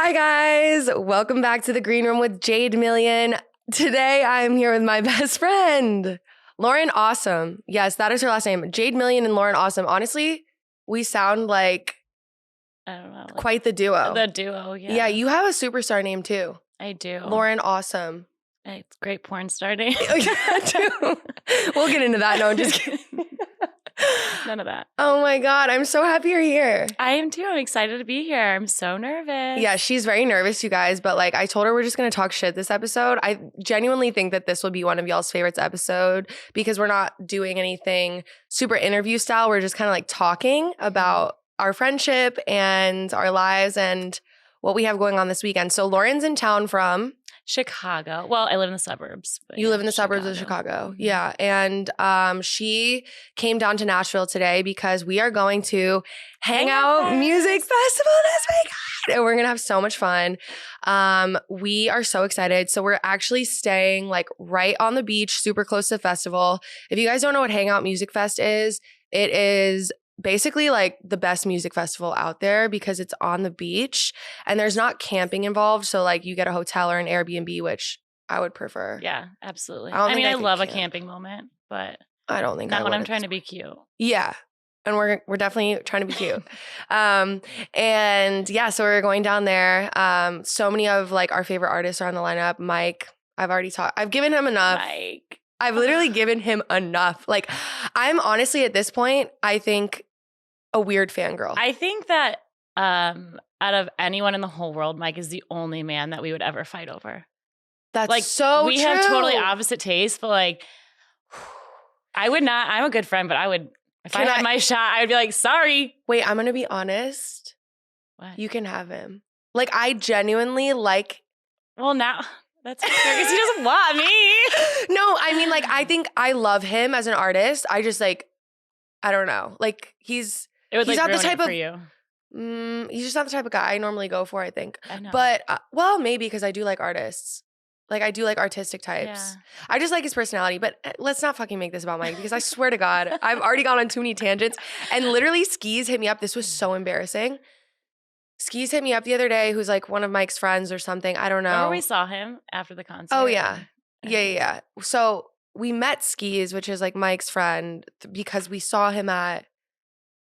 Hi guys, welcome back to the Green Room with Jade Million. Today I'm here with my best friend, Lauren Awesome. Yes, that is her last name. Jade Million and Lauren Awesome. Honestly, we sound like I don't know. Like quite the duo. The duo, yeah. Yeah, you have a superstar name too. I do. Lauren Awesome. It's a great porn star name. Yeah, too. We'll get into that. No, I'm just kidding. None of that. Oh my God, I'm so happy you're here. I am too. I'm excited to be here. I'm so nervous. Yeah, she's very nervous, you guys. But like I told her we're just going to talk shit this episode. I genuinely think that this will be one of y'all's favorites episode because we're not doing anything super interview style. We're just kind of like talking about our friendship and our lives and what we have going on this weekend. So Lauren's in town from Chicago. Well, I live in the suburbs. But You live in the suburbs of Chicago. Mm-hmm. Yeah. And she came down to Nashville today because we are going to Hangout Music Festival this weekend. And we're going to have so much fun. We are so excited. So we're actually staying like right on the beach, super close to the festival. If you guys don't know what Hangout Music Fest is, it is basically like the best music festival out there because it's on the beach and there's not camping involved. So like you get a hotel or an Airbnb, which I would prefer. Yeah, absolutely. I I love a camping moment, but I don't think not I when would. I'm trying to be cute. Yeah. And we're definitely trying to be cute. And yeah, so we're going down there. So many of like our favorite artists are on the lineup. Mike, I've given him enough. Mike. I've literally given him enough. Like I'm honestly at this point, I think a weird fangirl. I think that out of anyone in the whole world, Mike is the only man that we would ever fight over. That's like so we true. have totally opposite tastes, but like I would not. I'm a good friend, but I would if I had my shot, I would be like, sorry. Wait, I'm gonna be honest. What? You can have him. Like I genuinely like. Well, now that's fair because he doesn't want me. No, I mean like I think I love him as an artist. I just like I don't know. Like he's not the type for of you. He's just not the type of guy I normally go for, I think. I know. But well, maybe because I do like artists. Like I do like artistic types. Yeah. I just like his personality. But let's not fucking make this about Mike because I swear to God, I've already gone on too many tangents. And literally Skis hit me up. This was so embarrassing. Skis hit me up the other day, who's like one of Mike's friends or something. I don't know. Remember we saw him after the concert? Oh yeah. Yeah. So we met Skis, which is like Mike's friend, because we saw him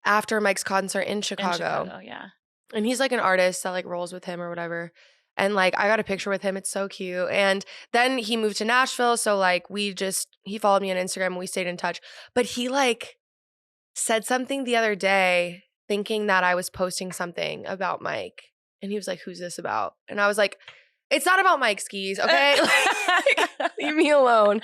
after Mike's concert in Chicago. Yeah. And he's like an artist that like rolls with him or whatever. And like I got a picture with him. It's so cute. And then he moved to Nashville. So like he followed me on Instagram and we stayed in touch. But he like said something the other day thinking that I was posting something about Mike. And he was like, who's this about? And I was like, it's not about Mike, Skis, okay? Like, leave me alone.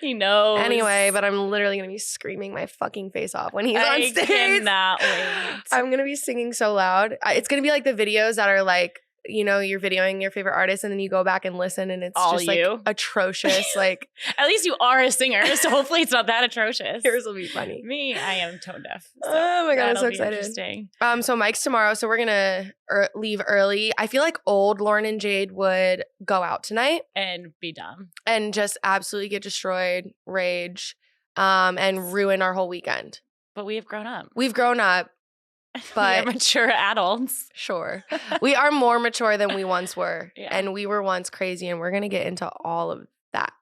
He knows. Anyway, but I'm literally going to be screaming my fucking face off when he's on stage. I cannot wait. I'm going to be singing so loud. It's going to be like the videos that are like, you know, you're videoing your favorite artist and then you go back and listen and it's all just like atrocious. Like at least you are a singer, so hopefully it's not that atrocious. Yours will be funny. Me, I am tone deaf. So oh my God, I'm so excited. Interesting. So Mike's tomorrow, so we're gonna leave early. I feel like old Lauren and Jade would go out tonight and be dumb and just absolutely get destroyed, rage, and ruin our whole weekend. But we have grown up. We've grown up. But we are mature adults. Sure. We are more mature than we once were. Yeah. And we were once crazy, and we're going to get into all of that.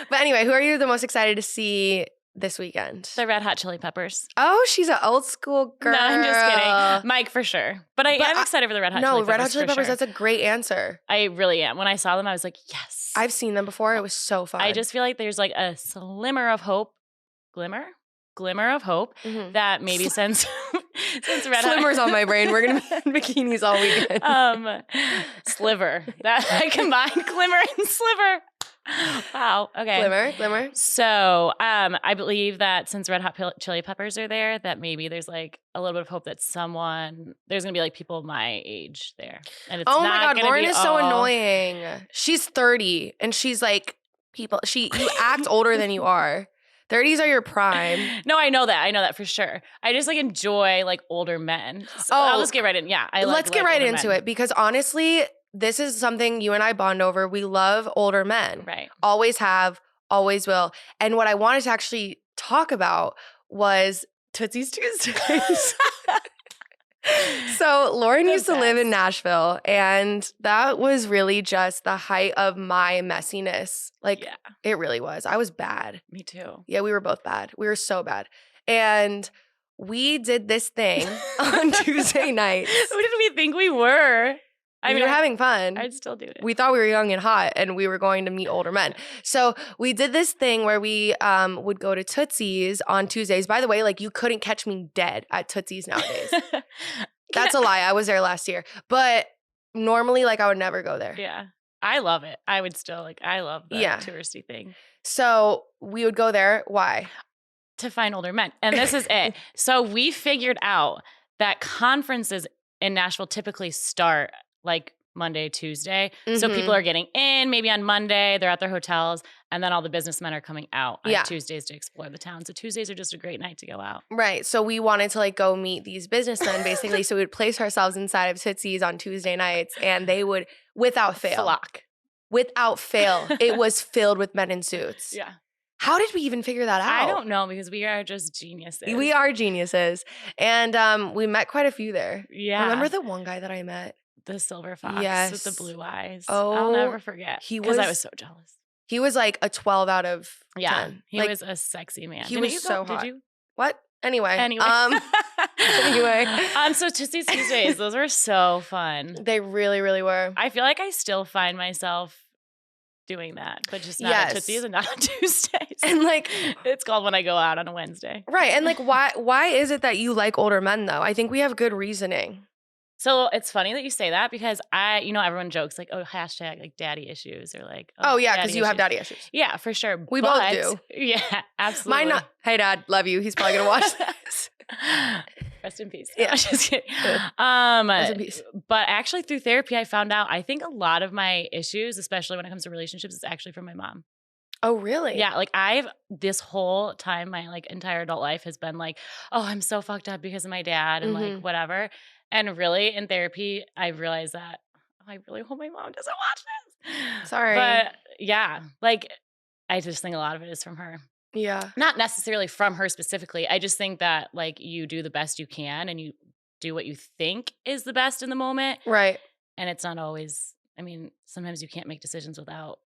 But anyway, who are you the most excited to see this weekend? The Red Hot Chili Peppers. Oh, she's an old school girl. No, I'm just kidding. Mike, for sure. But I am excited for the Red Hot Chili Peppers. No, Red Hot Chili Peppers, sure. That's a great answer. I really am. When I saw them, I was like, yes. I've seen them before. It was so fun. I just feel like there's like a glimmer of hope that maybe since Red Hot Slimmer's on my brain. We're gonna be in bikinis all weekend. Sliver. That I combined glimmer and sliver. Wow. Okay. Glimmer. So, I believe that since Red Hot Chili Peppers are there, that maybe there's like a little bit of hope that there's gonna be like people my age there, and it's oh not my God, Lauren is so all... annoying. She's 30, and she's like, you act older than you are. 30s are your prime. No, I know that for sure. I just like enjoy like older men. So I'll just get right in. Yeah, let's get right into it because honestly, this is something you and I bond over. We love older men. Right. Always have, always will. And what I wanted to actually talk about was Tootsies Tuesdays. So Lauren The used to live in best. Nashville, and that was really just the height of my messiness. Like, Yeah, it really was. I was bad. me too. Yeah, we were both bad. We were so bad. And we did this thing on Tuesday nights. Who did we think we were? We were having fun. I'd still do it. We thought we were young and hot, and we were going to meet older men. So we did this thing where we would go to Tootsies on Tuesdays. By the way, like, you couldn't catch me dead at Tootsies nowadays. That's a lie. I was there last year. But normally, like, I would never go there. Yeah. I love it. I would still I love the touristy thing. So we would go there. Why? To find older men. And this is it. So we figured out that conferences in Nashville typically start like Monday, Tuesday. So people are getting in maybe on Monday, they're at their hotels, and then all the businessmen are coming out on Tuesdays to explore the town. So Tuesdays are just a great night to go out. Right. So we wanted to like go meet these businessmen basically. So we would place ourselves inside of Tootsies on Tuesday nights, and they would, without fail, flock. Without fail, it was filled with men in suits. Yeah. How did we even figure that out? I don't know, because we are just geniuses. We are geniuses. And we met quite a few there. Yeah. Remember the one guy that I met? The silver fox Yes. with the blue eyes. Oh, I'll never forget. Because I was so jealous. He was like a 12 out of 10. Yeah. He like, was a sexy man. He was so hot. Did you? What? Anyway. Anyway. So Tootsies Tuesdays, those were so fun. They really, really were. I feel like I still find myself doing that, but just not at Tootsies and not on Tuesdays. And like, it's called when I go out on a Wednesday. Right. And like, why is it that you like older men though? I think we have good reasoning. So it's funny that you say that, because everyone jokes like, oh, hashtag like daddy issues, or like, oh yeah, because you have daddy issues. Yeah, for sure. We both do. Yeah, absolutely. Mine not. Hey dad, love you. He's probably gonna watch this. Rest in peace. Yeah. Just kidding. Rest in peace. But actually through therapy, I found out, I think a lot of my issues, especially when it comes to relationships, is actually from my mom. Oh, really? Yeah. Like this whole time, my like entire adult life has been like, oh, I'm so fucked up because of my dad and like whatever. And really in therapy, I realized that, I really hope my mom doesn't watch this. Sorry. But yeah, like I just think a lot of it is from her. Yeah. Not necessarily from her specifically. I just think that like you do the best you can and you do what you think is the best in the moment. Right. And it's not always, sometimes you can't make decisions without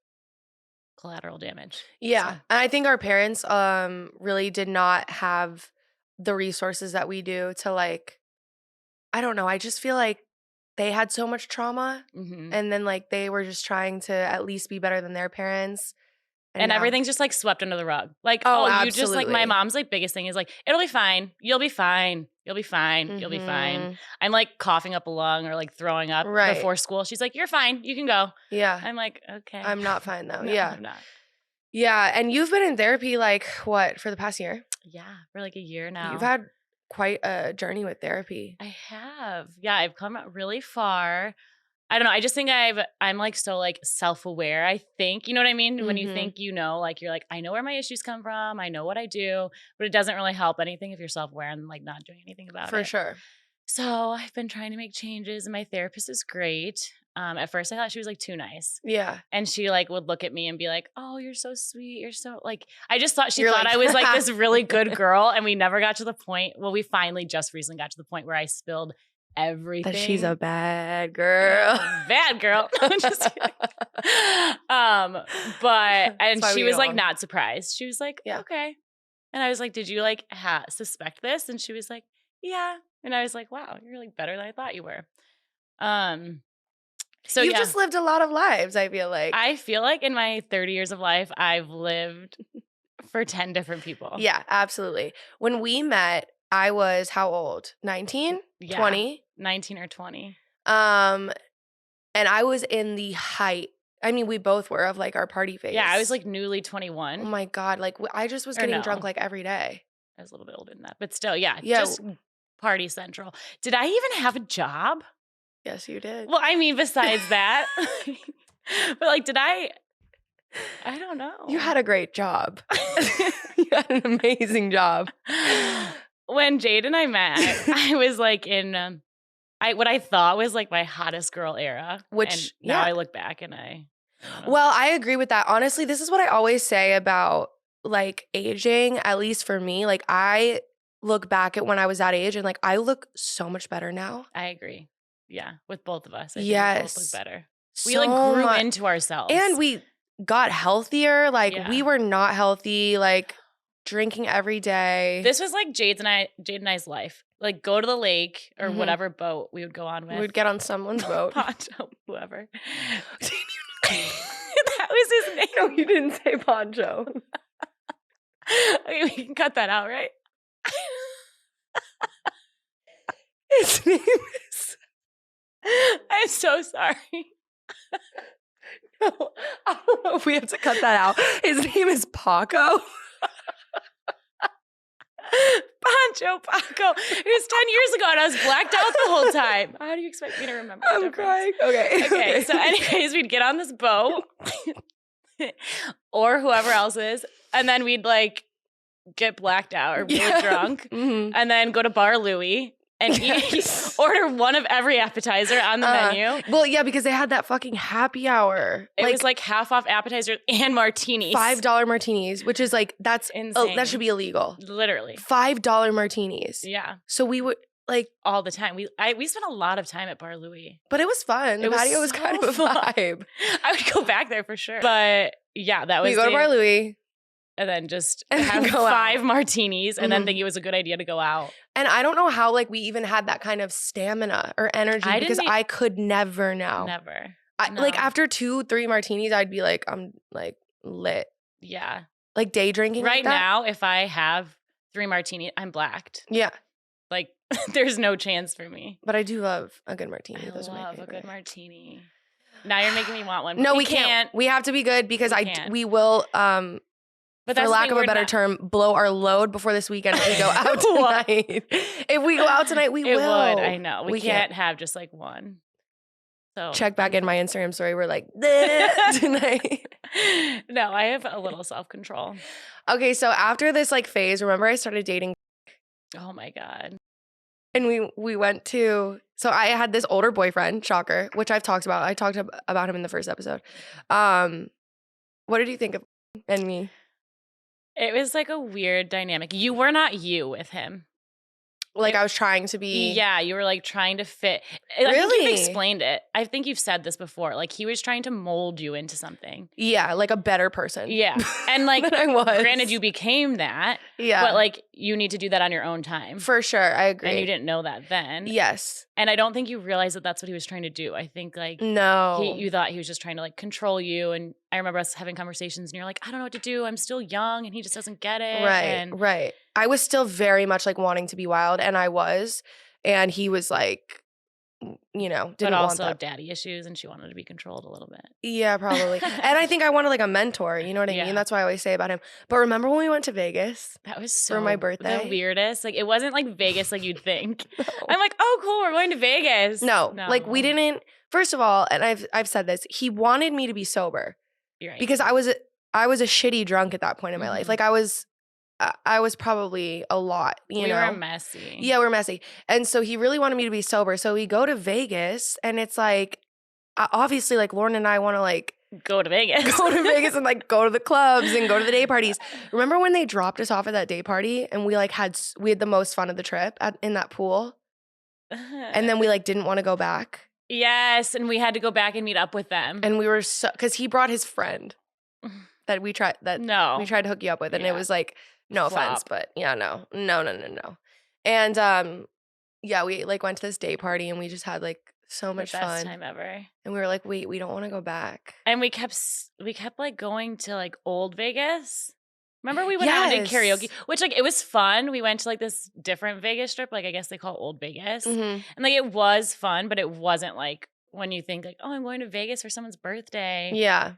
collateral damage. Yeah. So. And I think our parents really did not have the resources that we do to like, I don't know. I just feel like they had so much trauma and then like they were just trying to at least be better than their parents. And everything's just like swept under the rug. Like, oh, you just like, my mom's like biggest thing is like, it'll be fine. You'll be fine. You'll be fine. You'll be fine. I'm like coughing up a lung or like throwing up before school. She's like, you're fine. You can go. Yeah. I'm like, okay. I'm not fine though. No, yeah. I'm not. Yeah. And you've been in therapy like what, for the past year? Yeah. For like a year now. You've had quite a journey with therapy. I have. Yeah. I've come really far. I don't know. I just think I'm like so like self-aware, I think. You know what I mean? When you think like you're like, I know where my issues come from. I know what I do. But it doesn't really help anything if you're self-aware and like not doing anything about it. For sure. So I've been trying to make changes, and my therapist is great. At first I thought she was like too nice. Yeah. And she like would look at me and be like, oh, you're so sweet. You're so like, I just thought she thought I was like this really good girl. And we never got to the point. Well, we finally just recently got to the point where I spilled everything. That she's a bad girl. Bad girl. I'm just kidding. And she was like not surprised. She was like, okay. And I was like, did you like suspect this? And she was like, yeah. And I was like, wow, you're like better than I thought you were. So you've just lived a lot of lives, I feel like. I feel like in my 30 years of life, I've lived for 10 different people. Yeah, absolutely. When we met, I was how old? 19? Yeah, 20? 19 or 20. And I was in the height. I mean, we both were of like our party phase. Yeah, I was like newly 21. Oh my God. Like I just was getting drunk like every day. I was a little bit older than that. But still, just party central. Did I even have a job? Yes, you did. Well, I mean, besides that. But like, did I don't know. You had a great job. You had an amazing job. When Jade and I met, I was like in what I thought was like my hottest girl era. Which now I look back and well, I agree with that. Honestly, this is what I always say about like aging, at least for me. Like I look back at when I was that age and like I look so much better now. I agree. Yeah, with both of us. I think we both look better. We So like grew much. into ourselves. And we got healthier. Like we were not healthy, like drinking every day. This was like Jade and I's life. Like go to the lake or whatever boat we would go on with. We would get on someone's boat. Poncho, whoever. That was his name. No, you didn't say Poncho. Okay, we can cut that out, right? His name is... I'm so sorry. No, I don't know if we have to cut that out. His name is Paco. Paco. It was 10 years ago and I was blacked out the whole time. How do you expect me to remember? I'm crying. Okay. So anyways, we'd get on this boat or whoever else is, and then we'd like get blacked out or really drunk and then go to Bar Louie and order one of every appetizer on the menu. Well, yeah, because they had that fucking happy hour. It was like half off appetizers and martinis. $5 martinis, which is like, that's insane. That should be illegal. Literally. $5 martinis. Yeah. So we would like all the time. We spent a lot of time at Bar Louie. But it was fun. The patio was kind of a vibe. I would go back there for sure. But yeah, that was we go to Bar Louie. And then just have 5 martinis and then think it was a good idea to go out. And I don't know how like we even had that kind of stamina or energy because I could never now. Never. Like after 2-3 martinis, I'd be like, I'm like lit. Yeah. Like day drinking. Right like that. now, if I have 3 martinis, I'm blacked. Yeah. Like there's no chance for me. But I do love a good martini. I love a good martini. Now you're making me want one. No, we can't. We have to be good because we will but for lack of a better term, blow our load before this weekend if we go out tonight. If we go out tonight, we will. It would, I know. We can't have just like one. So check back in my Instagram story. We're like, tonight. No, I have a little self-control. Okay, so after this like phase, remember I started dating. Oh my God. And we went to, so I had this older boyfriend, shocker, which I've talked about. I talked about him in the first episode. What did you think of and me? It was like a weird dynamic. You were not you with him. Like I was trying to be. Yeah, you were like trying to fit. Really? I think you've explained it. I think you've said this before. Like he was trying to mold you into something. Yeah, like a better person. Yeah. And like than I was. Granted, you became that. Yeah. But like you need to do that on your own time. For sure. I agree. And you didn't know that then. Yes. And I don't think you realized that that's what he was trying to do. I think like no, you thought he was just trying to like control you. And I remember us having conversations and you're like, I don't know what to do. I'm still young and he just doesn't get it. Right. I was still very much like wanting to be wild and I was. And he was like, you know, didn't but also want that. Daddy issues and she wanted to be controlled a little bit. Yeah, probably. And I think I wanted like a mentor. You know what I mean? That's what I always say about him. But remember when we went to Vegas? That was so for my birthday. The weirdest. Like it wasn't like Vegas like you'd think. No. I'm like, oh cool, we're going to Vegas. No, like we didn't. First of all, and I've said this, he wanted me to be sober. You're right. Because I was a shitty drunk at that point in my life. Like I was probably a lot, you know. We were messy. Yeah, we're messy. And so he really wanted me to be sober. So we go to Vegas and it's like, obviously like Lauren and I want to like go to Vegas. Go to Vegas and like go to the clubs and go to the day parties. Remember when they dropped us off at that day party and we like had the most fun of the trip in that pool? And then we like didn't want to go back. Yes, and we had to go back and meet up with them. And we were so, because he brought his friend that we tried to hook you up with. And it was like, no offense, but yeah, no. And yeah, we like went to this day party and we just had like so much fun. The best time ever. And we were like, wait, we don't want to go back. And we kept like going to like old Vegas. Remember we went out and did karaoke, which like it was fun. We went to like this different Vegas strip, like I guess they call it Old Vegas. Mm-hmm. And like it was fun, but it wasn't like when you think like, oh, I'm going to Vegas for someone's birthday. Yeah.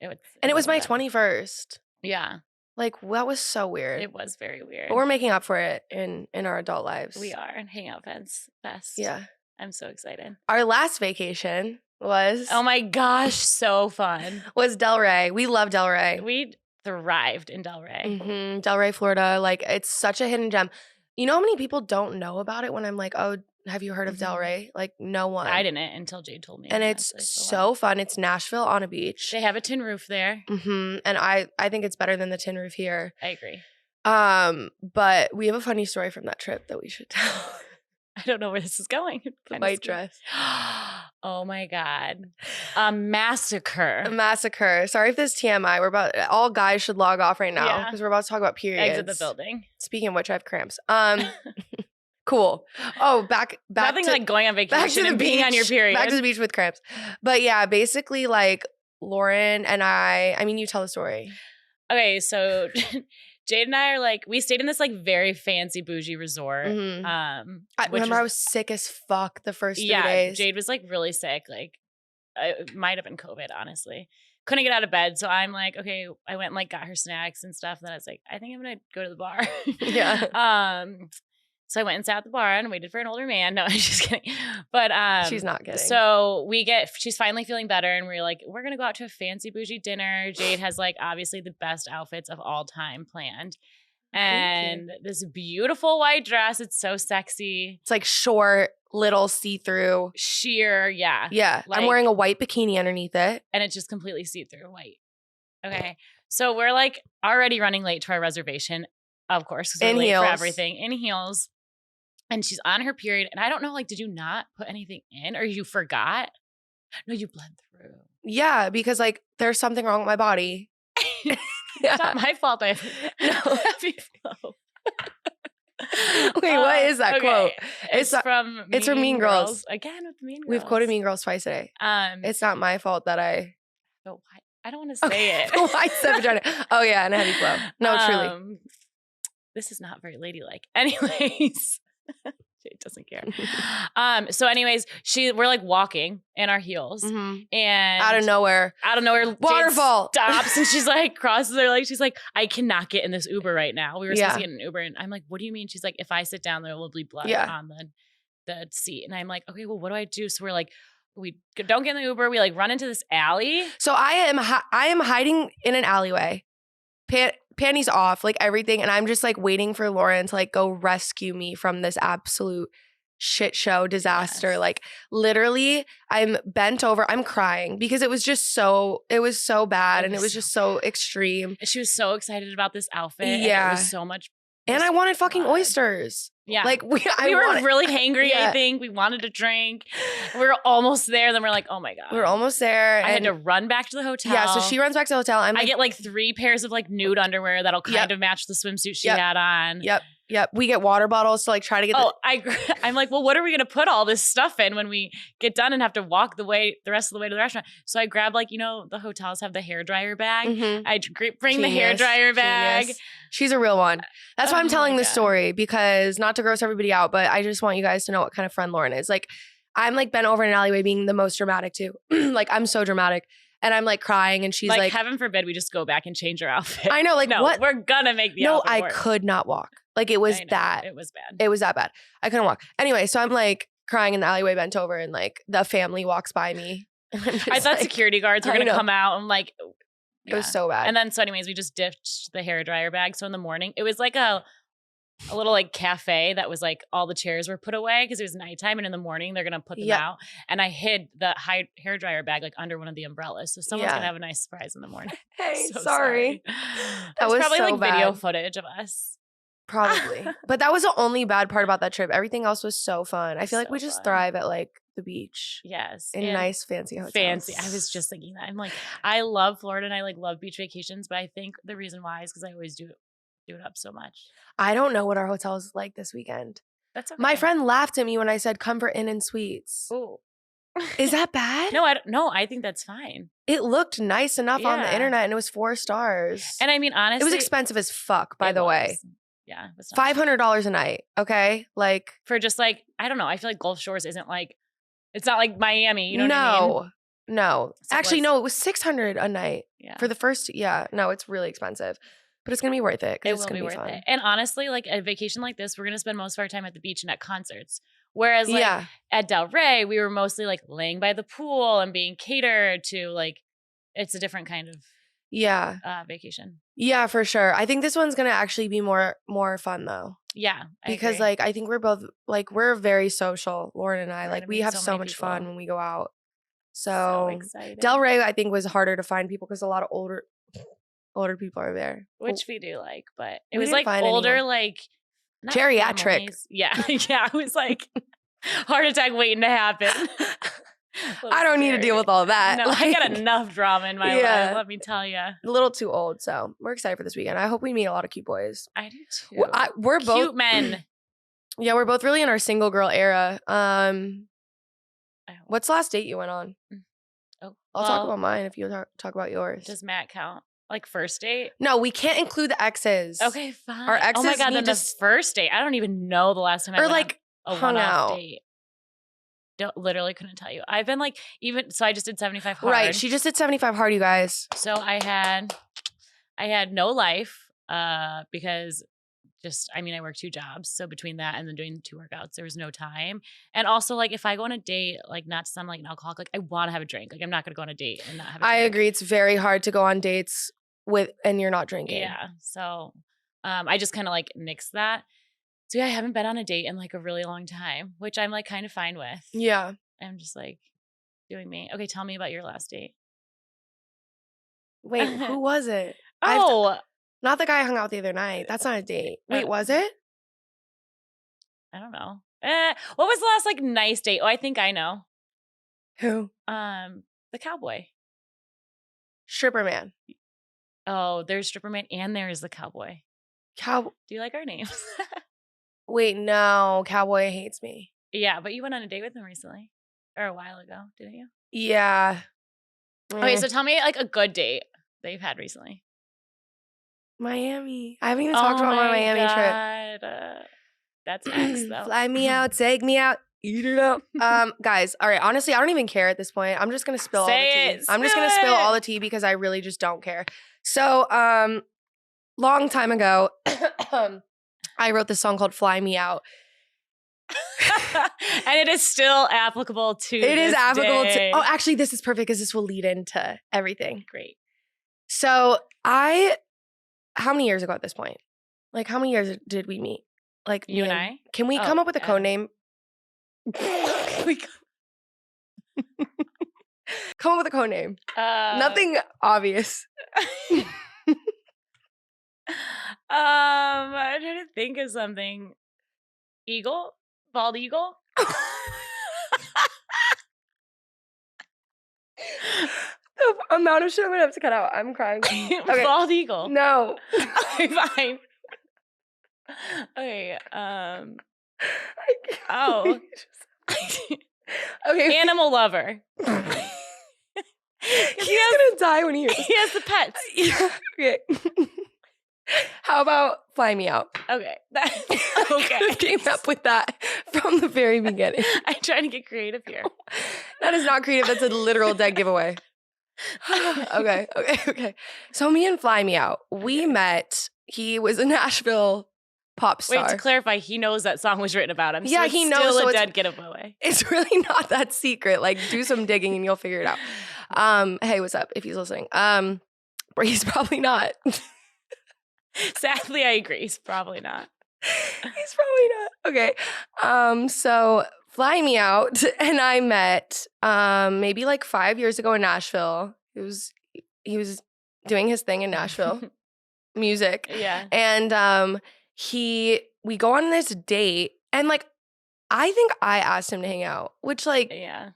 It was my 21st. Yeah. Like that was so weird. It was very weird. But we're making up for it in our adult lives. We are. And Hangout Fest. Yeah. I'm so excited. Our last vacation was... Oh my gosh, so fun. Was Delray. We love Delray. We thrived in Delray. Mm-hmm. Delray, Florida. Like it's such a hidden gem. You know how many people don't know about it when I'm like, oh, have you heard of Delray? Like no one. I didn't until Jade told me. And it's so fun. It's Nashville on a beach. They have a tin roof there. Mm-hmm. And I think it's better than the tin roof here. I agree. But we have a funny story from that trip that we should tell. I don't know where this is going. The white dress. Oh my God. A massacre. A massacre. Sorry if this TMI. All guys should log off right now because we're about to talk about periods. Exit the building. Speaking of which, I have cramps. Cool. Oh, back Nothing to, like going on vacation and being on your period. Back to the beach with cramps. But yeah, basically like Lauren and I mean, you tell the story. Okay, so Jade and I are like, we stayed in this like very fancy bougie resort. Mm-hmm. I remember I was sick as fuck the first 3 days. Jade was like really sick. Like it might have been COVID, honestly. Couldn't get out of bed. So I'm like, okay, I went and like got her snacks and stuff. And then I was like, I think I'm going to go to the bar. Yeah. So I went and sat at the bar and waited for an older man. No, I'm just kidding. But she's not kidding. So she's finally feeling better. And we're like, we're going to go out to a fancy bougie dinner. Jade has like obviously the best outfits of all time planned. And this beautiful white dress. It's so sexy. It's like short, little see-through. Sheer, yeah. Yeah. Like, I'm wearing a white bikini underneath it. And it's just completely see-through white. Okay. So we're like already running late to our reservation, of course, because we're late for everything. In heels. And she's on her period. And I don't know, like, did you not put anything in or you forgot? No, you bled through. Yeah, because like there's something wrong with my body. It's not my fault I have heavy flow. Wait, what is that quote? It's from Mean Girls. Again with Mean Girls. We've quoted Mean Girls twice today. It's not my fault that I don't want to say it. I said vagina. Oh yeah, and a heavy flow. No, truly. This is not very ladylike. Anyways. Jade doesn't care. So anyways, we're like walking in our heels and out of nowhere, waterfall stops and she's like crosses her legs. She's like, I cannot get in this Uber right now. We were supposed to get in an Uber and I'm like, what do you mean? She's like, if I sit down, there will be blood on the seat. And I'm like, okay, well, what do I do? So we're like, we don't get in the Uber. We like run into this alley. So I am hiding in an alleyway. Panties off, like everything. And I'm just like waiting for Lauren to like go rescue me from this absolute shit show disaster. Yes. Like literally I'm bent over. I'm crying because it was so bad and it was just so extreme. She was so excited about this outfit. Yeah. And it was so much. And I wanted fucking oysters. Yeah. Like we were really hangry, I think. We wanted a drink. We were almost there. Then we're like, oh my God. We were almost there. I had to run back to the hotel. Yeah, so she runs back to the hotel. I get like 3 pairs of like nude underwear that'll kind of match the swimsuit she had on. Yep. We get water bottles to like try to get I'm like, well, what are we going to put all this stuff in when we get done and have to walk the rest of the way to the restaurant? So I grab like, the hotels have the hairdryer bag. Mm-hmm. I bring the hairdryer bag. Genius. She's a real one. That's why I'm telling this story because not to gross everybody out, but I just want you guys to know what kind of friend Lauren is. Like I'm like bent over in an alleyway being the most dramatic too. Like I'm so dramatic. And I'm like crying and she's like heaven forbid we just go back and change our outfit. I know, like no, what? We're gonna make the outfit I could not walk. Like it was that. It was bad. It was that bad. I couldn't walk. Anyway, so I'm like crying in the alleyway bent over and like the family walks by me. I thought security guards were gonna come out and like it was so bad. And then so anyways, we just ditched the hairdryer bag. So in the morning, it was like a little like cafe that was like all the chairs were put away because it was nighttime and in the morning they're gonna put them out. And I hid the hairdryer bag like under one of the umbrellas, so someone's gonna have a nice surprise in the morning. Hey, so sorry. That was probably so like bad. Video footage of us. Probably, but that was the only bad part about that trip. Everything else was so fun. I feel like we just thrive at like the beach. Yes, in nice fancy hotels. Fancy. I was just thinking that. I'm like, I love Florida and I like love beach vacations, but I think the reason why is because I always do it up so much. I don't know what our hotel is like this weekend. That's okay. My friend laughed at me when I said Comfort Inn and Suites. Oh, is that bad? No, I think that's fine. It looked nice enough on the internet and it was 4 stars. And I mean, honestly, it was expensive as fuck, by the way. Yeah, $500 a night. Okay, like for just like I don't know. I feel like Gulf Shores isn't like it's not like Miami. You know what I mean? No. So actually, no. It was $600 a night for the first. Yeah, no, it's really expensive, but it's gonna be worth it. It will be worth it. And honestly, like a vacation like this, we're gonna spend most of our time at the beach and at concerts. Whereas like at Del Rey, we were mostly like laying by the pool and being catered to. Like it's a different kind of vacation. Yeah, for sure. I think this one's gonna actually be more fun though. Yeah, because like I think we're both like we're very social, Lauren and I. Like we have so much fun when we go out. So excited. Del Rey I think was harder to find people because a lot of older older people are there. Which we do like, but it We was didn't like find older, anyone. like not Geriatric. families. Yeah. Yeah. It was like heart attack waiting to happen. I don't need to deal with all that. No, I got enough drama in my life, let me tell you. A little too old, so we're excited for this weekend. I hope we meet a lot of cute boys. I do too. We're both cute men. Yeah, we're both really in our single girl era. What's the last date you went on? I'll talk about mine if you talk about yours. Does Matt count? Like first date? No, we can't include the exes. Okay, fine. Our exes. Oh my god, then the first date. I don't even know the last time I went on a one-off date. Literally couldn't tell you. I've been like so I just did 75 hard. Right, she just did 75 hard, you guys. So I had no life because I work 2 jobs. So between that and then doing 2 workouts, there was no time. And also like if I go on a date, like not to sound like an alcoholic, like I want to have a drink. Like I'm not going to go on a date and not have a drink. I agree. It's very hard to go on dates and you're not drinking. Yeah. So I just kind of like nixed that. So yeah, I haven't been on a date in like a really long time, which I'm like kind of fine with. Yeah. I'm just like doing me. Okay, tell me about your last date. Wait, who was it? Not the guy I hung out with the other night. That's not a date. Wait, was it? I don't know. What was the last like nice date? Oh, I think I know. Who? The cowboy. Stripper man. Oh, there's stripper man and there is the cowboy. Do you like our names? Wait, no. Cowboy hates me. Yeah, but you went on a date with him recently. Or a while ago, didn't you? Yeah. Okay, so tell me like a good date that you've had recently. Miami. I haven't even talked about my Miami trip. That's next though. Fly me out, take me out, eat it up. Guys, all right, honestly, I don't even care at this point. I'm just gonna spill all the tea. I'm just gonna spill all the tea because I really just don't care. So, long time ago, I wrote this song called Fly Me Out. And it is still applicable to It is applicable day. to. Oh, actually, this is perfect because this will lead into everything. Great. So how many years ago at this point? Like, how many years did we meet? Like you and I? Can we come up with a code name? Come up with a code name. Nothing obvious. I'm trying to think of something. Eagle? Bald eagle? The amount of shit I'm gonna have to cut out. I'm crying. Okay. Bald eagle. No. Okay, fine. Okay. Oh. Okay. Animal lover. He's gonna die when he hears. He has the pets. Yeah. Okay. How about Fly Me Out? Okay. Okay. I came up with that from the very beginning. I'm trying to get creative here. That is not creative. That's a literal dead giveaway. Okay. So me and Fly Me Out, we met. He was a Nashville pop star. Wait, to clarify, he knows that song was written about him. Yeah, so he it's knows. Still So a dead giveaway. It's really not that secret. Like, do some digging and you'll figure it out. Hey, what's up? If he's listening, but he's probably not. Sadly, I agree. He's probably not. He's probably not. Okay. So Fly Me Out and I met maybe like 5 years ago in Nashville. He was doing his thing in Nashville. Music. Yeah. And we go on this date and like I think I asked him to hang out, which like yeah.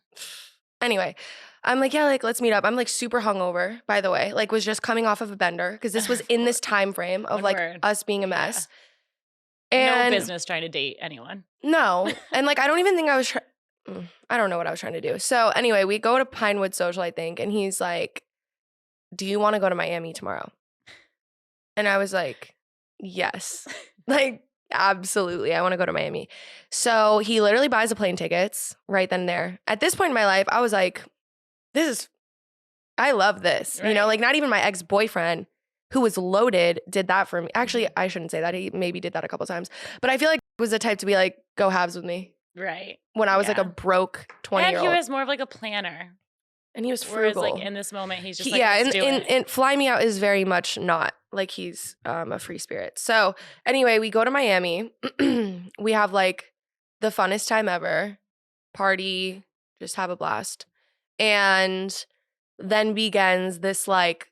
Anyway, I'm like, yeah, like let's meet up. I'm like super hungover, by the way. Like was just coming off of a bender because this was in this time frame of like us being a mess. Yeah. And no business trying to date anyone. No. And like I don't even think I was I don't know what I was trying to do. So anyway, we go to Pinewood Social, I think, and he's like, do you want to go to Miami tomorrow? And I was like, yes. Like, absolutely. I want to go to Miami. So he literally buys the plane tickets right then and there. At this point in my life, I was like, I love this. Right. You know, like not even my ex-boyfriend who was loaded did that for me. Actually, I shouldn't say that. He maybe did that a couple times. But I feel like he was the type to be like, go halves with me. Right. When I was like a broke 20-year-old. And he was more of like a planner. And he was frugal. Whereas like in this moment, he's just like, yeah, let's do it. And Fly Me Out is very much not. Like he's a free spirit. So anyway, we go to Miami. We have like the funnest time ever. Party, just have a blast. And then begins this like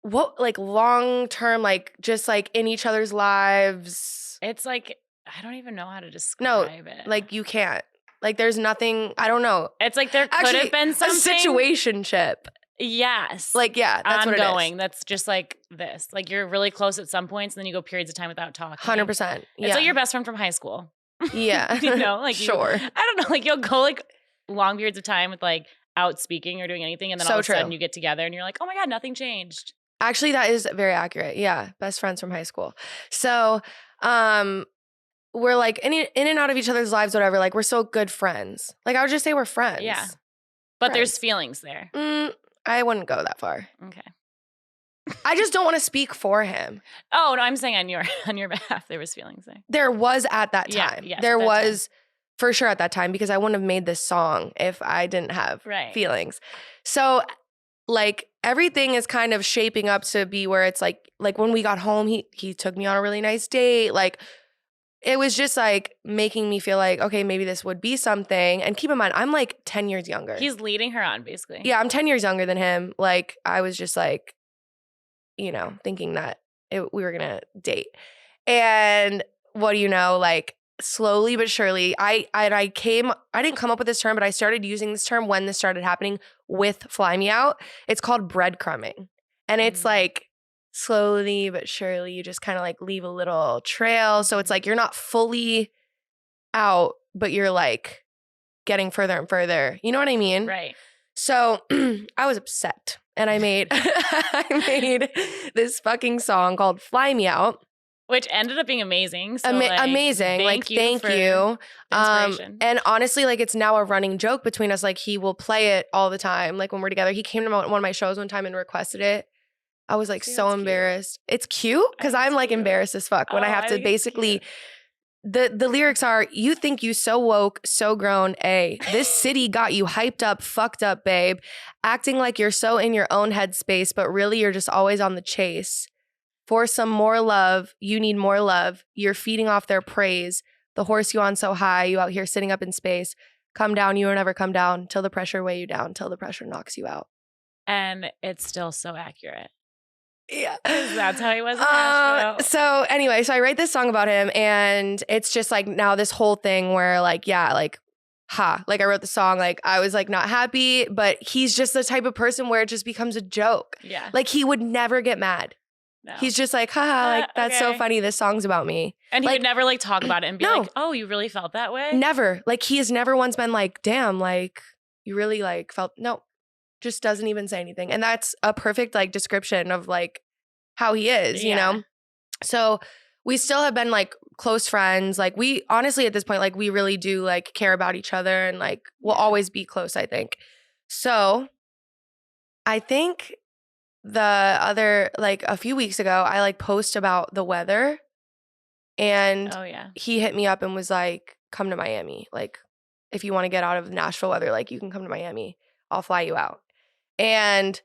what, like long term, like just like in each other's lives? It's like, I don't even know how to describe it. Like you can't. Like there's nothing, I don't know. It's like there could have been something. A situationship. Yes. Like, yeah, that's ongoing. What it is. That's just like this. Like you're really close at some points and then you go periods of time without talking. 100%. Yeah. It's like your best friend from high school. Yeah. You know, like sure. I don't know, like you'll go like long periods of time with like out speaking or doing anything and then all of a sudden you get together and you're like, oh my God, nothing changed. Actually, that is very accurate. Yeah. Best friends from high school. So, we're like in and out of each other's lives, whatever. Like we're so good friends. Like I would just say we're friends. Yeah. But there's feelings there. I wouldn't go that far. Okay. I just don't want to speak for him. Oh, no, I'm saying on your behalf, there was feelings there. There was at that time. Yeah, yes, there was for sure at that time because I wouldn't have made this song if I didn't have feelings. So like everything is kind of shaping up to be where it's like when we got home, he took me on a really nice date. Like it was just like making me feel like, okay, maybe this would be something. And keep in mind, I'm like 10 years younger. He's leading her on basically. Yeah, I'm 10 years younger than him. Like I was just like, you know, thinking that we were going to date. And what do you know, like slowly but surely, I didn't come up with this term, but I started using this term when this started happening with Fly Me Out. It's called breadcrumbing. And it's like slowly but surely you just kind of like leave a little trail. So it's like you're not fully out, but you're like getting further and further. You know what I mean? Right. So I was upset and I made this fucking song called Fly Me Out. Which ended up being amazing. So amazing. Thank you. And honestly, like it's now a running joke between us. Like he will play it all the time. Like when we're together, he came to one of my shows one time and requested it. I was like so embarrassed. Cute. It's cute because I'm like embarrassed as fuck when I have to basically. The lyrics are, you think you so woke, so grown, this city got you hyped up, fucked up, babe. Acting like you're so in your own headspace, but really you're just always on the chase. For some more love, you need more love. You're feeding off their praise. The horse you on so high, you out here sitting up in space. Come down, you will never come down, till the pressure weigh you down, till the pressure knocks you out. And it's still so accurate. Yeah. That's how he was in Nashville. So anyway, so I write this song about him and it's just like now this whole thing where like, yeah, like, like I wrote the song, like I was like not happy, but he's just the type of person where it just becomes a joke. Yeah. Like he would never get mad. No. He's just like, like that's so funny. This song's about me. And he like, would never like talk about it and be like, oh, you really felt that way? Never. Like he has never once been like, damn, like you really like felt, just doesn't even say anything. And that's a perfect like description of like how he is, you know? So we still have been like close friends. Like we honestly at this point, like we really do like care about each other and like we'll always be close, I think. So I think the other, like a few weeks ago, I like post about the weather and he hit me up and was like, come to Miami. Like if you want to get out of Nashville weather, like you can come to Miami. I'll fly you out. And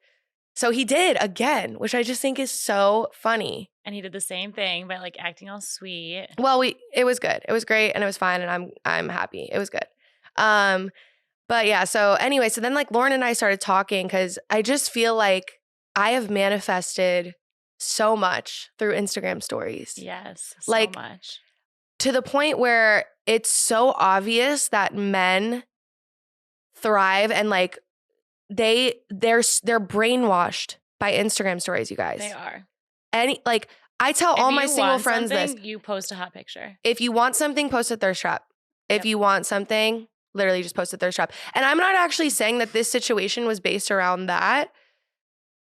so he did again, which I just think is so funny. And he did the same thing by like acting all sweet. Well, it was good. It was great and it was fine and I'm happy. It was good. But yeah, so anyway, so then like Lauren and I started talking because I just feel like I have manifested so much through Instagram stories. Yes, so like, much. To the point where it's so obvious that men thrive and like they're brainwashed by Instagram stories, you guys. They are. Like I tell all my single friends this. You post a hot picture. If you want something, post a thirst trap. If you want something, literally just post a thirst trap. And I'm not actually saying that this situation was based around that.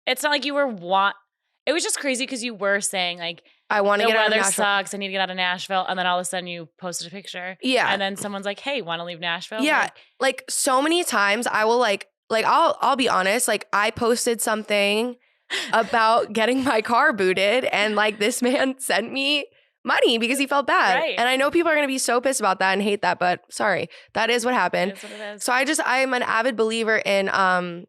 It's not like you were it was just crazy because you were saying like, I want to get out of Nashville. The weather sucks. I need to get out of Nashville. And then all of a sudden you posted a picture. Yeah. And then someone's like, hey, want to leave Nashville? Yeah. Like so many times I will like I'll be honest, like I posted something about getting my car booted and like this man sent me money because he felt bad. Right. And I know people are going to be so pissed about that and hate that, but sorry, that is what happened. It is what it is. So I'm an avid believer in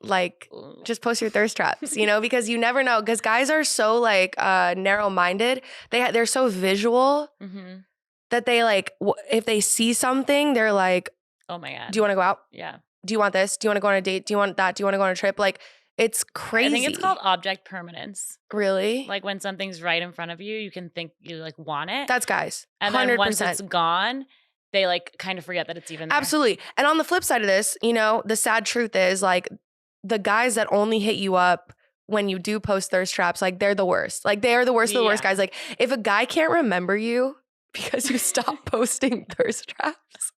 like just post your thirst traps, you know, because you never know. Because guys are so like narrow-minded. They're so visual that they like if they see something, they're like, oh my God. Do you want to go out? Yeah. Do you want this? Do you want to go on a date? Do you want that? Do you want to go on a trip? Like It's crazy. I think it's called object permanence. Really? Like when something's right in front of you, you can think you like want it. That's guys. 100%. And then once it's gone, they like kind of forget that it's even there. Absolutely. And on the flip side of this, you know, the sad truth is like the guys that only hit you up when you do post thirst traps, like they're the worst. Like they are the worst of the worst guys. Like if a guy can't remember you because you stopped posting thirst traps,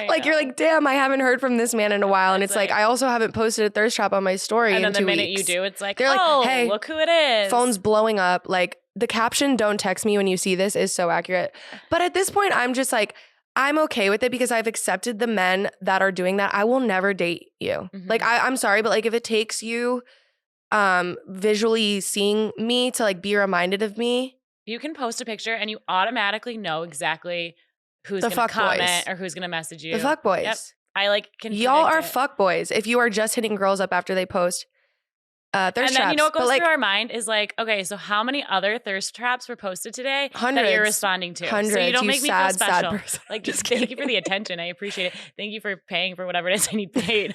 like you're like, damn, I haven't heard from this man in a while. And it's like, I also haven't posted a thirst trap on my story in 2 weeks. And then the minute you do, it's like, they're like, hey, look who it is. Phone's blowing up. Like the caption, don't text me when you see this, is so accurate. But at this point, I'm just like, I'm okay with it because I've accepted the men that are doing that. I will never date you. Mhm. Like, I'm sorry, but like if it takes you visually seeing me to like be reminded of me. You can post a picture and you automatically know exactly who's The going to fuck comment boys. or who's going to message you. The fuck boys. Yep. I like can Y'all are predict it. fuck boys if you are just hitting girls up after they post thirst traps. And then you know what goes But, through our mind is like, okay, so how many other thirst traps were posted today Hundreds. that you're responding to? Hundreds. So you don't make me feel sad special. person. Like, Just thank you kidding. for the attention. I appreciate it. Thank you for paying for whatever it is I need paid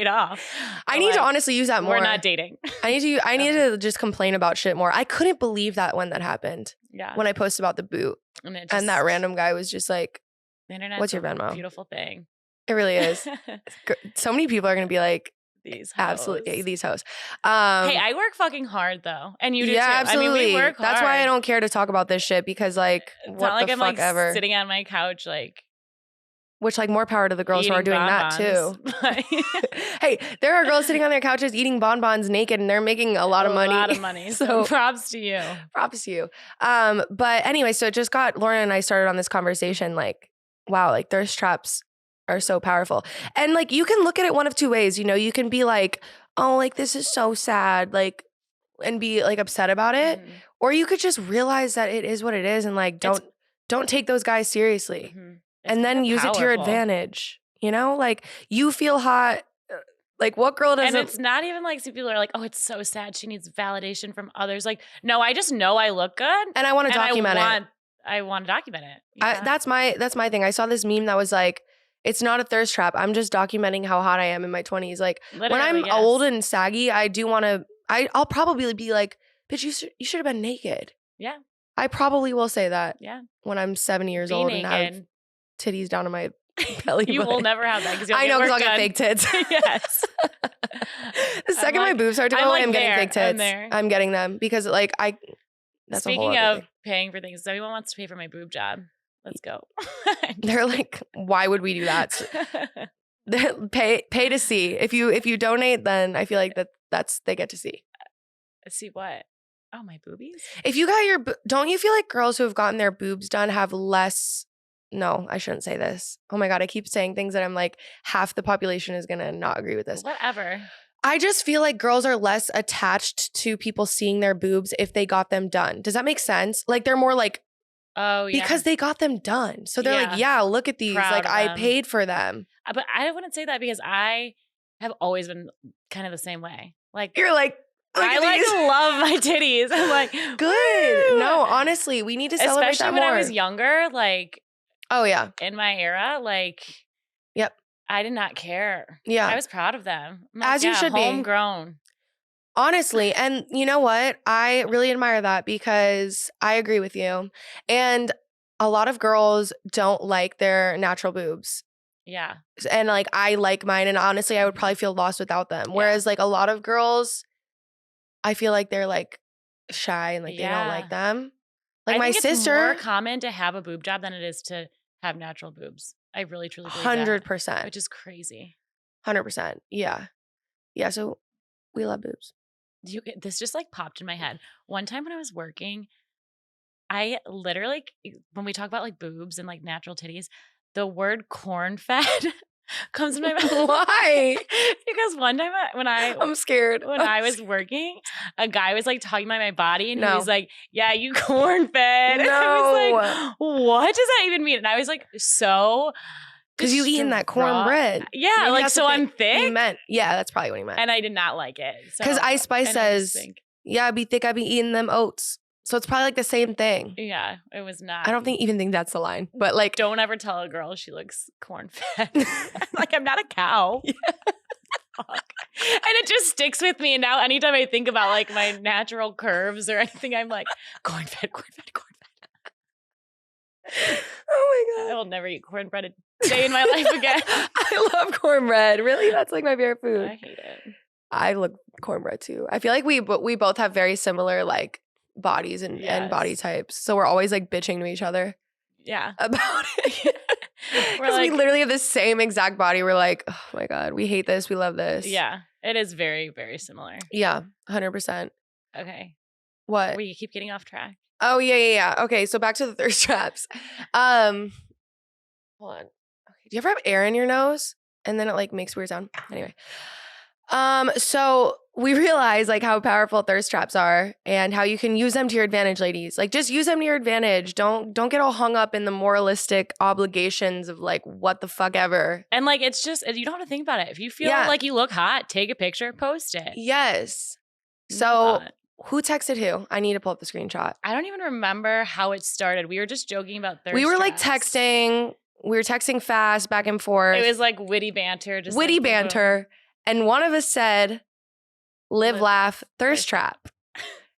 off. I But, need to like, honestly use that more. We're not dating. I need to just complain about shit more. I couldn't believe that when that happened. Yeah. When I posted about the boot and that random guy was just like, the internet's what's your a Venmo? beautiful thing. it really is. So many people are going to be like, These hoes. absolutely, these hoes. Hey, I work fucking hard though, and you do too. Absolutely. I mean, we work hard. That's why I don't care to talk about this shit because like, It's what not like the I'm fuck like ever. sitting on my couch like Which like more power to the girls who are eating doing that too. bonbons. Hey, there are girls sitting on their couches eating bonbons naked and they're making a lot of money. A lot of money. So props to you. Props to you. But anyway, so it just got Lauren and I started on this conversation like, wow, like thirst traps are so powerful. And like you can look at it one of two ways, you know, you can be like, oh, like this is so sad, like, and be like upset about it. Mhm. Or you could just realize that it is what it is and like don't take those guys seriously. Mhm. And then use it to your advantage. You know, like you feel hot. Like what girl doesn't? And it's not even like some people are like, oh, it's so sad. She needs validation from others. Like, no, I just know I look good. And I want to document it. I want to document it. Yeah. That's my thing. I saw this meme that was like, it's not a thirst trap. I'm just documenting how hot I am in my 20s. Like when I'm old and saggy, I do want to, I'll probably be like, bitch, you should have been naked. Yeah. I probably will say that. Yeah. When I'm 7 years Be old naked. and have titties down to my belly. You will never have that because I know because I'll get fake tits. Yes. The second my boobs start to go away, I'm getting fake tits. I'm there. I'm getting them because like that's a whole Speaking other of thing. paying for things, if anyone wants to pay for my boob job, let's go. They're like, why would we do that? Pay to see. If you donate, then I feel like that's they get to see. See what? Oh, my boobies? If you got your, don't you feel like girls who have gotten their boobs done have less? No, I shouldn't say this. Oh my God, I keep saying things that I'm like, half the population is gonna not agree with this. Whatever. I just feel like girls are less attached to people seeing their boobs if they got them done. Does that make sense? Like they're more like, oh yeah, because they got them done. So they're like, yeah, look at these. Proud like of I them. paid for them. But I wouldn't say that because I have always been kind of the same way. Like You're like, look I at like these. love my titties. I'm like, Good. woo. No, honestly, we need to celebrate Especially that when more. I was younger, like Oh yeah. in my era, like Yep. I did not care. Yeah. I was proud of them. I'm like, As you should be. Homegrown. Honestly, and you know what? I really admire that because I agree with you. And a lot of girls don't like their natural boobs. Yeah. And like I like mine, and honestly, I would probably feel lost without them. Whereas like a lot of girls, I feel like they're like shy and like they don't like them. Like I my think sister, it's more common to have a boob job than it is to have natural boobs. I really truly believe 100%, that, which is crazy. 100%. Yeah, yeah. So we love boobs. This just like popped in my head. One time when I was working, I literally, when we talk about like boobs and like natural titties, the word corn fed comes to my mind. Why? Because one time I'm scared. when I was working, a guy was like talking about my body and he was like, yeah, you corn fed. And I was like, what does that even mean? And I was like, so. Because you eating that cornbread. Yeah, Maybe like that's so what I'm thick. He meant. Yeah, that's probably what he meant. And I did not like it. Because Ice Spice says, yeah, I be thick, I be eating them oats. So it's probably like the same thing. Yeah, it was not. I don't even think that's the line. But like, don't ever tell a girl she looks corn fed. Like, I'm not a cow. Fuck. it just sticks with me. And now anytime I think about like my natural curves or anything, I'm like, corn-fed. Oh my I God. will never eat cornbread a day in my life again. I love cornbread. Really? That's like my favorite food. I hate it. I love cornbread too. I feel like we both have very similar like bodies and body Yes. types. So we're always like bitching to each other Yeah. about it. We're Because we like, literally have the same exact body. We're like, oh my God, we hate this. We love this. yeah, it is very, very similar. Yeah, 100%. Okay. What? We keep getting off track. Oh, yeah. Okay, so back to the thirst traps. Hold on. Okay. Do you ever have air in your nose? And then it like makes weird sound? Anyway. So we realize like how powerful thirst traps are and how you can use them to your advantage, ladies. Like just use them to your advantage. Don't get all hung up in the moralistic obligations of like what the fuck ever. And like, it's just, you don't have to think about it. If you feel like you look hot, take a picture, post it. Yes. Move So on. who texted who? I need to pull up the screenshot. I don't even remember how it started. We were just joking about thirst We were like traps. texting. We were texting fast back and forth. It was like witty banter. Just witty like, boom, boom. banter. And one of us said, live, laugh, thirst trap.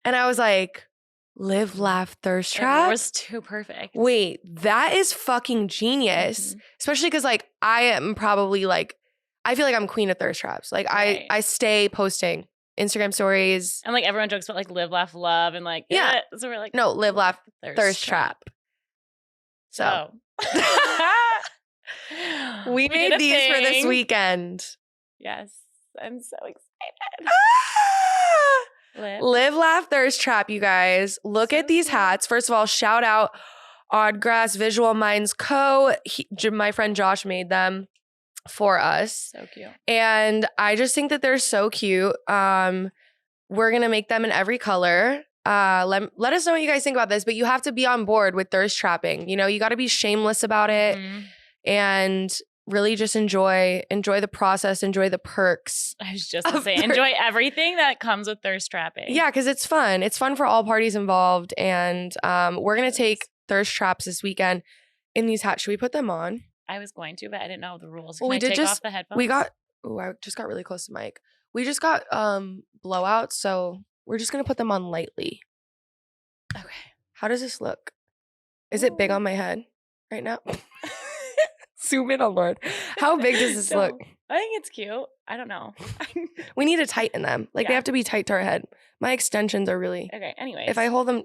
And I was like, live, laugh, thirst trap? It was too perfect. Wait, that is fucking genius. Mhm. Especially because like I am probably like, I feel like I'm queen of thirst traps. Like Right. I stay posting Instagram stories. And like everyone jokes about like live, laugh, love. And like, Yeah. So we're like, No, live, laugh, thirst trap. So we did made a these for this thing. weekend. Yes. I'm so excited. Live. Live, laugh, thirst trap, you guys. Look at these cute. hats. First of all, shout out Oddgrass Visual Minds Co. My friend Josh made them for us. So cute. And I just think that they're so cute. We're going to make them in every color. Let us know what you guys think about this, but you have to be on board with thirst trapping. You know, you got to be shameless about it and really just enjoy the process, enjoy the perks. I was just going to say, enjoy everything that comes with thirst trapping. Yeah, because it's fun. It's fun for all parties involved. And we're going to take thirst traps this weekend in these hats. Should we put them on? I was going to, but I didn't know the rules. Well, Can we I did take just, off the headphones? I just got really close to mic. We just got blowouts, so we're just going to put them on lightly. Okay. How does this look? Is it big on my head right now? Zoom in on Lord. How big does this look? I think it's cute. I don't know. We need to tighten them. Like they Yeah. have to be tight to our head. My extensions are really. Okay, anyways. If I hold them.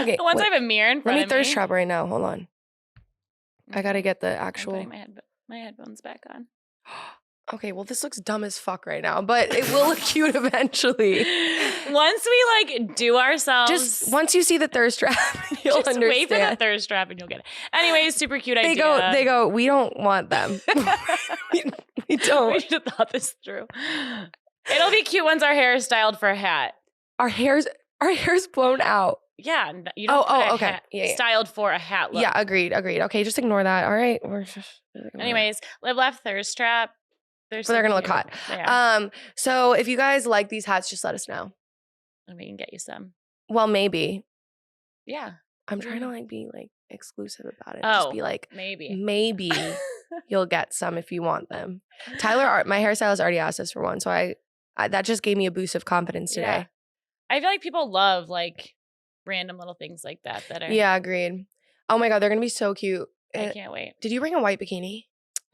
Okay. Once wait. I have a mirror in Let front me of thirst trap right now. Hold on. I gotta get the I'm actual. putting my headphones back on. Okay, well, this looks dumb as fuck right now, but it will look cute eventually. Once we like do ourselves, Just once you see the thirst trap, you'll just understand. wait for the thirst trap and you'll get it. Anyways, super cute They idea. They go, we don't want them. we We don't. should have thought this through. It'll be cute once our hair is styled for a hat. Our hair's blown out. Yeah, you don't put a okay. hat Yeah. styled for a hat look. Yeah, agreed. Okay, just ignore that. All right. Anyways, live, laugh, thirst trap. But they're gonna look hot. Yeah. So if you guys like these hats, just let us know. And we can get you some. Well, maybe. Yeah. I'm trying to like be like exclusive about it. Oh, Just be like, maybe. maybe you'll get some if you want them. Tyler, my hairstylist already asked us for one, so I that just gave me a boost of confidence today. Yeah. I feel like people love like random little things like that are. Yeah, agreed. Oh my God, they're gonna be so cute. I can't wait. Did you bring a white bikini?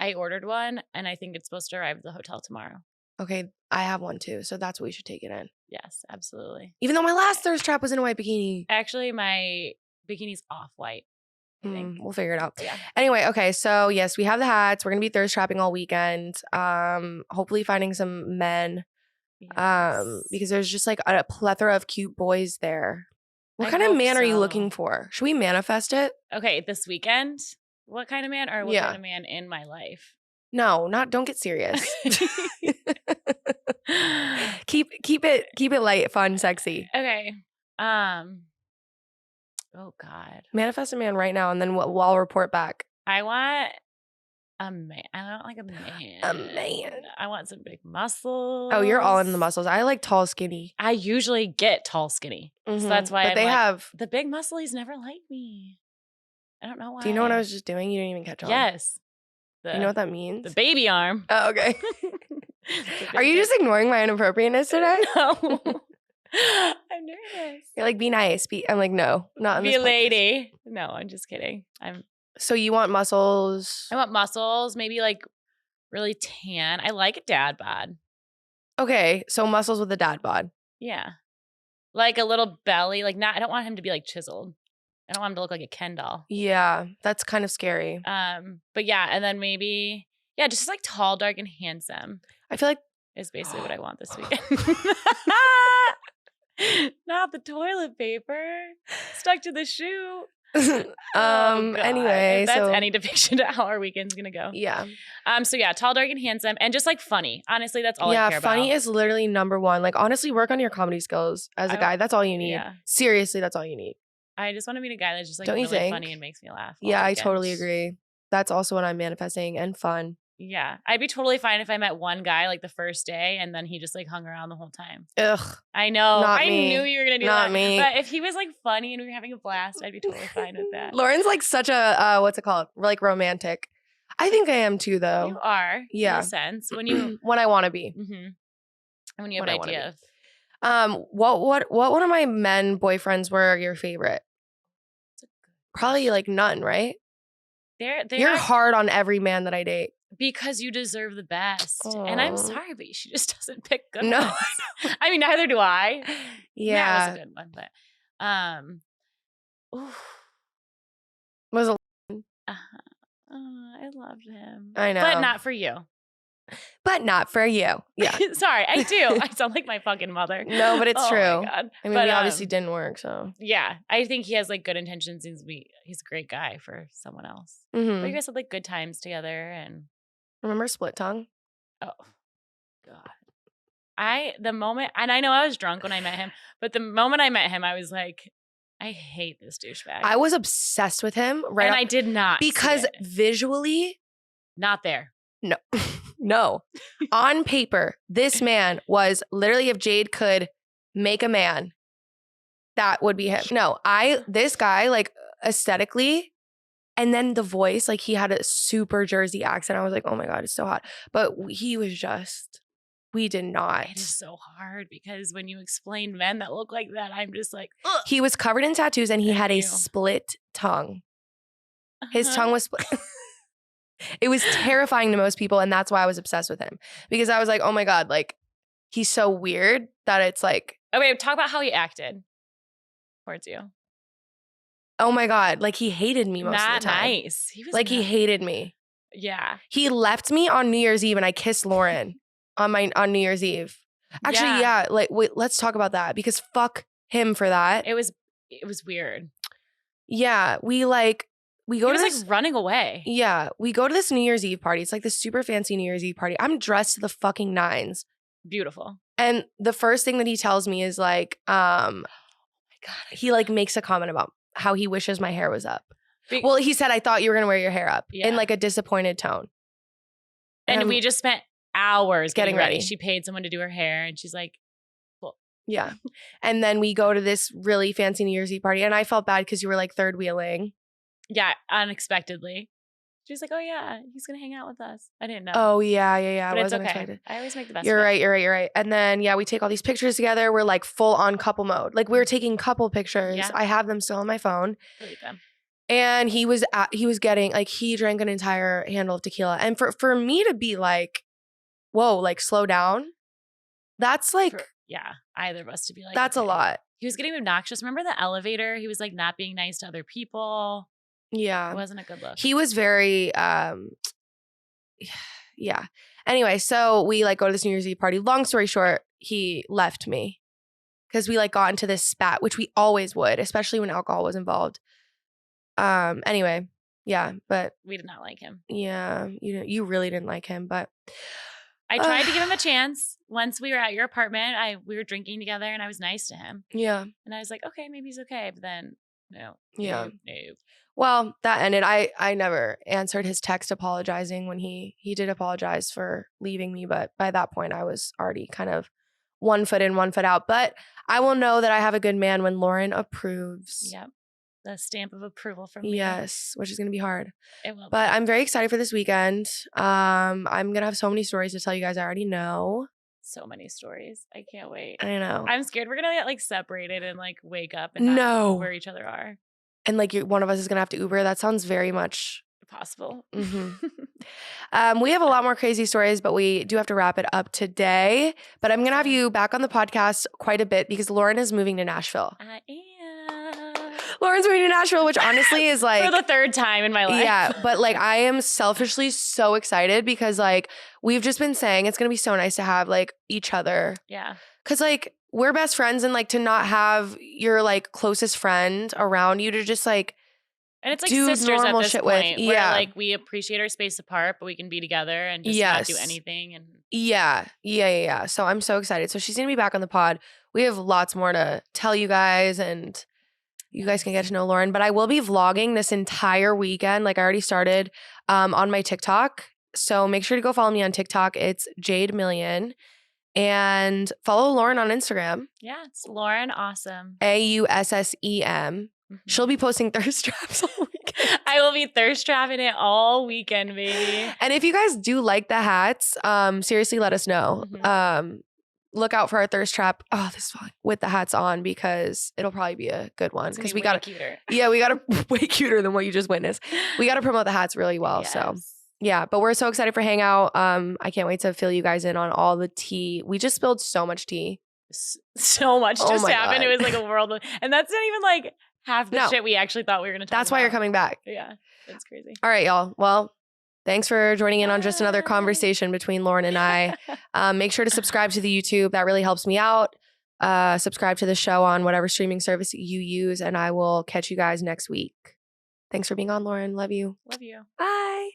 I ordered one and I think it's supposed to arrive at the hotel tomorrow. Okay, I have one too, so that's what we should take it in. Yes, absolutely. Even though my last thirst trap was in a white bikini. Actually, my bikini's off-white. I think. We'll figure it out. Yeah. Anyway, okay, so yes, we have the hats. We're gonna be thirst trapping all weekend. Hopefully finding some men. Yes. Because there's just like a plethora of cute boys there. What I kind of hope man are you so. looking for? Should we manifest it? Okay, this weekend, what kind of man or what Yeah. kind of man in my life? No, don't get serious. keep it light, fun, sexy. Okay. Oh God. Manifest a man right now, and then we'll report back. I want a man. I don't like a man. A man. I want some big muscles. Oh, you're all in the muscles. I like tall, skinny. I usually get tall, skinny. So that's why But they have. the big musclies never like me. I don't know why. Do you know what I was just doing? You didn't even catch on. Yes. You know what that means? The baby arm. Oh, okay. Are you just ignoring my inappropriateness today? No. I'm nervous. You're like, be nice. I'm like, no, not in Be this a podcast. lady. No, I'm just kidding. So you want muscles? I want muscles, maybe like really tan. I like a dad bod. Okay, so muscles with a dad bod. Yeah. Like a little belly. Like I don't want him to be like chiseled. I don't want him to look like a Ken doll. Yeah, that's kind of scary. But yeah, and then maybe, yeah, just like tall, dark, and handsome. I feel like is basically what I want this weekend. Not the toilet paper stuck to the shoe. Anyway, if that's so any depiction of how our weekend's gonna go. Yeah. So yeah, tall, dark, and handsome, and just like funny. Honestly, that's all I care about. Yeah, funny is literally number one. Like honestly, work on your comedy skills as a guy. That's all you need. Yeah. Seriously, that's all you need. I just want to meet a guy that's just like Don't you really think? funny and makes me laugh. Yeah, I totally agree. That's also what I'm manifesting, and fun. Yeah, I'd be totally fine if I met one guy like the first day and then he just like hung around the whole time. Ugh. I know. Not I me. knew you were gonna do Not that. me. But if he was like funny and we were having a blast, I'd be totally fine with that. Lauren's like such a what's it called? Like romantic. I think I am too, though. You are. Yeah. In a sense. When you when I want to be. Mm-hmm. When you have When an I idea wanna of what one of my men boyfriends were your favorite? Probably like none, right? They're You're hard on every man that I date. because you deserve the best. Aww. And I'm sorry, but she just doesn't pick good No. ones. I mean, neither do I. Yeah. That was a good one, but Was a I loved him. I know. But not for you. But not for you. Yeah. Sorry, I do. I sound like my fucking mother. No, but it's Oh my true. God. I mean, But, we obviously didn't work, so. Yeah, I think he has like good intentions. He's a great guy for someone else. But Mhm. you guys had like good times together, and Remember Split Tongue? oh god, the moment, and I know I was drunk when I met him, but the moment I met him, I was like, I hate this douchebag. I was obsessed with him. Right. and I did not see because it. visually, Not there. no. No. On paper, this man was literally, if Jade could make a man, that would be him. No, this guy, like aesthetically, and then the voice, like he had a super Jersey accent. I was like, oh my God, it's so hot. But he was just, we did not. It is so hard because when you explain men that look like that, I'm just like, ugh. He was covered in tattoos and he had a Ew. split tongue. His Uh-huh. tongue was split. It was terrifying to most people, and that's why I was obsessed with him. Because I was like, oh my God, like, he's so weird that it's like, Okay, talk about how he acted towards you. oh my God, like he hated me most Not of the time. nice. He was Like he not- hated me. Yeah. He left me on New Year's Eve and I kissed Lauren on New Year's Eve. Actually, yeah, like wait, let's talk about that because fuck him for that. It was weird. Yeah, we go He to was this, like running away. yeah, we go to this New Year's Eve party. It's like this super fancy New Year's Eve party. I'm dressed to the fucking nines. Beautiful. And the first thing that he tells me is like, Oh my God. he like makes a comment about how he wishes my hair was up. Be- Well, he said, I thought you were going to wear your hair up Yeah. in like a disappointed tone. And we just spent hours getting getting ready. ready. She paid someone to do her hair and she's like, Yeah. And then we go to this really fancy New Year's Eve party. And I felt bad because you were like third wheeling. yeah, unexpectedly. She's like, oh yeah, he's going to hang out with us. I didn't know. Oh, yeah. but I it's wasn't okay. excited. I always make the best You're of it. right. And then, yeah, we take all these pictures together. We're like full on couple mode. Like we were taking couple pictures. Yeah. I have them still on my phone. Delete them. And he was getting like, he drank an entire handle of tequila. And for me to be like, whoa, like slow down. That's like, Yeah, either of us to be like, that's a okay. lot. He was getting obnoxious. Remember the elevator? He was like not being nice to other people. It Yeah. wasn't a good look. He was very, yeah. Anyway, so we like go to this New Year's Eve party. Long story short, he left me because we like got into this spat, which we always would, especially when alcohol was involved. Anyway, yeah, but We did not like him. yeah, you really didn't like him, but I tried to give him a chance. Once we were at your apartment, we were drinking together and I was nice to him. yeah. And I was like, okay, maybe he's okay. But then, no. Yeah. No. Well, that ended. I never answered his text apologizing when he did apologize for leaving me, but by that point I was already kind of 1 foot in, 1 foot out. But I will know that I have a good man when Lauren approves. Yep. the stamp of approval from me. Yes, which is going to be hard. It will. But I'm very excited for this weekend. I'm going to have so many stories to tell you guys. I already know. So many stories. I can't wait. I know. I'm scared we're gonna get like separated and like wake up and not know where each other are. And like one of us is gonna have to Uber. That sounds very much possible. Mm-hmm. We have a lot more crazy stories, but we do have to wrap it up today. But I'm gonna have you back on the podcast quite a bit because Lauren is moving to Nashville. I am. Lauren's moving to Nashville, which honestly is like for the third time in my life. Yeah, but like I am selfishly so excited because like we've just been saying it's gonna be so nice to have like each other. Yeah. Cause like we're best friends and like to not have your like closest friend around you to just like and it's like do sisters normal at this shit point with. where Yeah. like we appreciate our space apart, but we can be together and just not do anything. And Yeah. So I'm so excited. So she's gonna be back on the pod. We have lots more to tell you guys and you guys can get to know Lauren. But I will be vlogging this entire weekend. Like I already started on my TikTok. So make sure to go follow me on TikTok. It's Jade Million. And follow Lauren on Instagram. Yeah, it's Lauren Awesome. AUSSEM. She'll be posting thirst traps all weekend. I will be thirst trapping it all weekend, baby. And if you guys do like the hats, seriously, let us know. Look out for our thirst trap. Oh, this one with the hats on because it'll probably be a good one because we got cuter. Yeah, we got to way cuter than what you just witnessed. We got to promote the hats really well. Yes. So. Yeah, but we're so excited for Hangout. I can't wait to fill you guys in on all the tea. We just spilled so much tea. So much just happened. God. It was like a whirlwind. And that's not even like half the shit we actually thought we were going to talk about. That's why you're coming back. Yeah, that's crazy. All right, y'all. Well, thanks for joining in on just another conversation between Lauren and I. Make sure to subscribe to the YouTube. That really helps me out. Subscribe to the show on whatever streaming service you use, and I will catch you guys next week. Thanks for being on, Lauren. Love you. Love you. Bye.